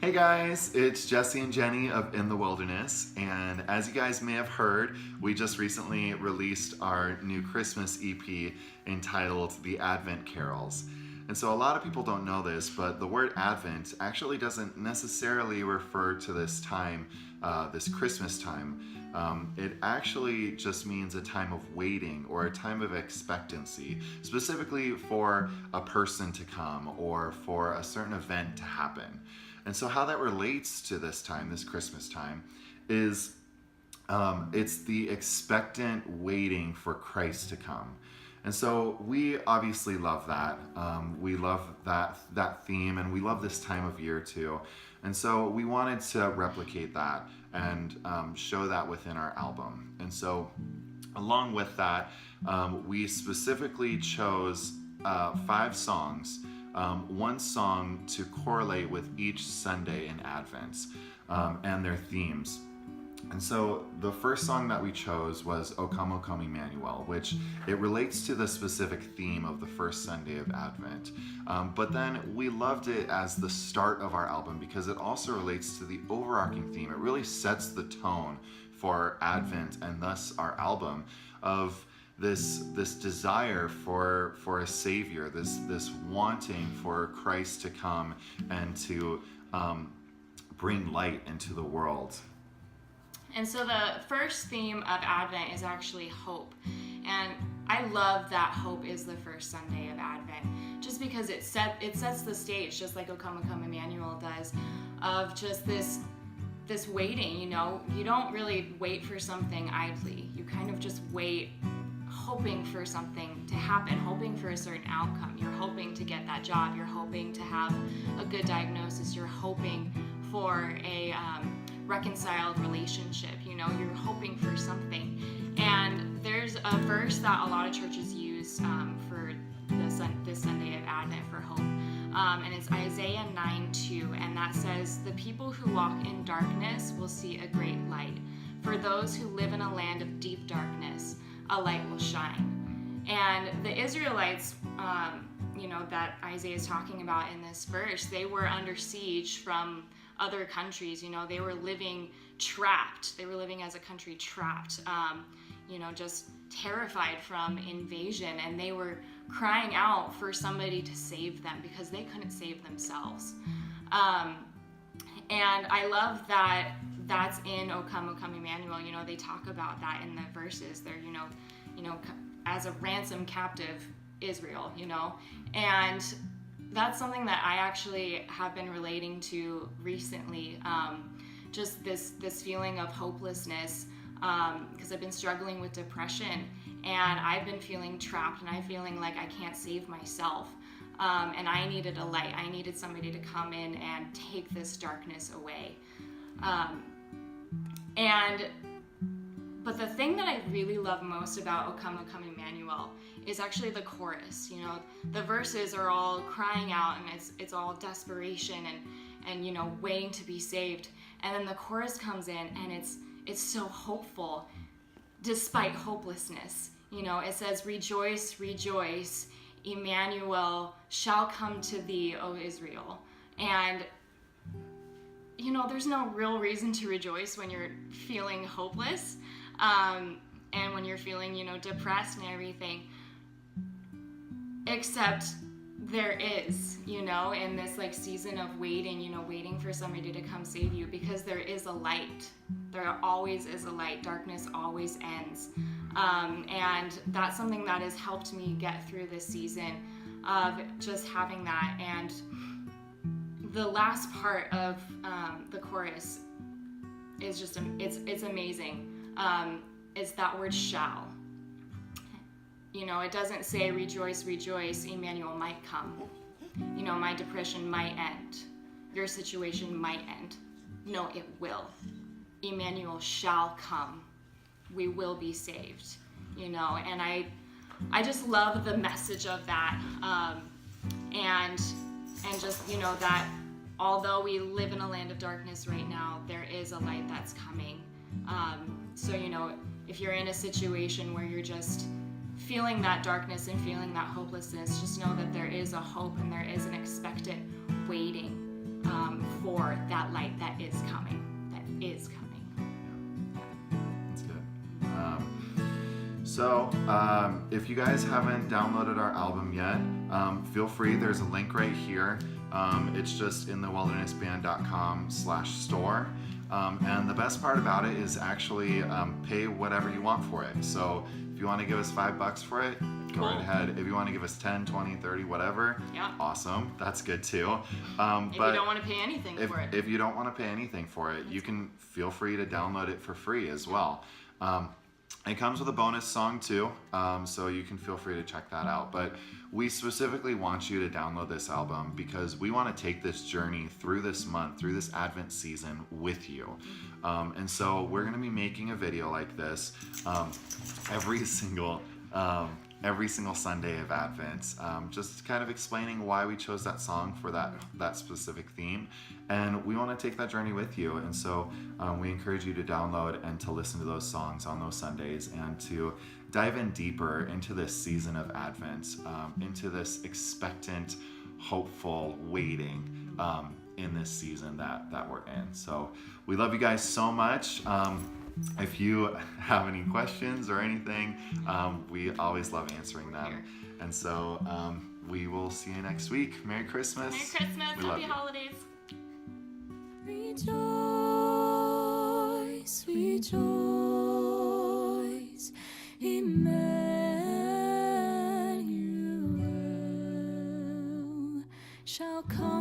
Hey guys, it's Jesse and Jenny of In the Wilderness, and as you guys may have heard, we just recently released our new Christmas EP entitled The Advent Carols. And so a lot of people don't know this, but the word Advent actually doesn't necessarily refer to this time, this Christmas time. It actually just means a time of waiting or a time of expectancy, specifically for a person to come or for a certain event to happen. And so how that relates to this time, this Christmas time, is it's the expectant waiting for Christ to come. And so we obviously love that. We love that theme, and we love this time of year too. And so we wanted to replicate that and show that within our album. And so along with that, we specifically chose 5 songs, one song to correlate with each Sunday in Advent and their themes. And so the first song that we chose was O Come, Emmanuel, which it relates to the specific theme of the first Sunday of Advent. But then we loved it as the start of our album because it also relates to the overarching theme. It really sets the tone for Advent and thus our album of this desire for a savior, this wanting for Christ to come and to bring light into the world. And so the first theme of Advent is actually hope. And I love that hope is the first Sunday of Advent, just because it sets the stage, just like O Come, Emmanuel does, of just this waiting. You don't really wait for something idly. You kind of just wait, hoping for something to happen, hoping for a certain outcome. You're hoping to get that job. You're hoping to have a good diagnosis. You're hoping for a reconciled relationship. You're hoping for something. And there's a verse that a lot of churches use for this Sunday of Advent for hope. And it's Isaiah 9:2, and that says, "The people who walk in darkness will see a great light. For those who live in a land of deep darkness, a light will shine." And the Israelites, that Isaiah is talking about in this verse, they were under siege from other countries. They were living trapped. They were living as a country trapped, just terrified from invasion. And they were crying out for somebody to save them because they couldn't save themselves. And I love that that's in O Come, Emmanuel. They talk about that in the verses. They're, as a ransom captive Israel, and that's something that I actually have been relating to recently. Just this feeling of hopelessness, because I've been struggling with depression, and I've been feeling trapped, and I'm feeling like I can't save myself. And I needed a light. I needed somebody to come in and take this darkness away. But the thing that I really love most about O Come, Emmanuel is actually the chorus. The verses are all crying out, and it's all desperation and waiting to be saved. And then the chorus comes in, and it's so hopeful despite hopelessness. It says, "Rejoice, rejoice, Emmanuel shall come to thee, O Israel." And there's no real reason to rejoice when you're feeling hopeless, and when you're feeling, depressed and everything. Except there is, in this season of waiting, waiting for somebody to come save you, because there is a light. There always is a light. Darkness always ends. And that's something that has helped me get through this season of just having that. And the last part of the chorus is just, it's amazing. It's that word shall. It doesn't say rejoice, rejoice, Emmanuel might come. My depression might end. Your situation might end. No, it will. Emmanuel shall come. We will be saved. And I just love the message of that. And just, that although we live in a land of darkness right now, there is a light that's coming. So, if you're in a situation where you're just feeling that darkness and feeling that hopelessness, just know that there is a hope and there is an expectant waiting for that light that is coming. That is coming. That's good. If you guys haven't downloaded our album yet, feel free. There's a link right here. It's just inthewildernessband.com/store. And the best part about it is actually pay whatever you want for it. So if you want to give us $5 for it, go right ahead. If you want to give us 10, 20, 30, whatever, awesome. That's good too. If you don't want to pay anything for it. If you don't want to pay anything for it, you can feel free to download it for free as well. It comes with a bonus song too, so you can feel free to check that out. But we specifically want you to download this album because we want to take this journey through this month, through this Advent season with you. And so we're going to be making a video like this every single Sunday of Advent, just kind of explaining why we chose that song for that specific theme. And we want to take that journey with you. And so we encourage you to download and to listen to those songs on those Sundays and to dive in deeper into this season of Advent, into this expectant, hopeful waiting in this season that we're in. So we love you guys so much. If you have any questions or anything, we always love answering them. And so we will see you next week. Merry Christmas. Merry Christmas. Happy holidays. Rejoice, rejoice, Emmanuel shall come.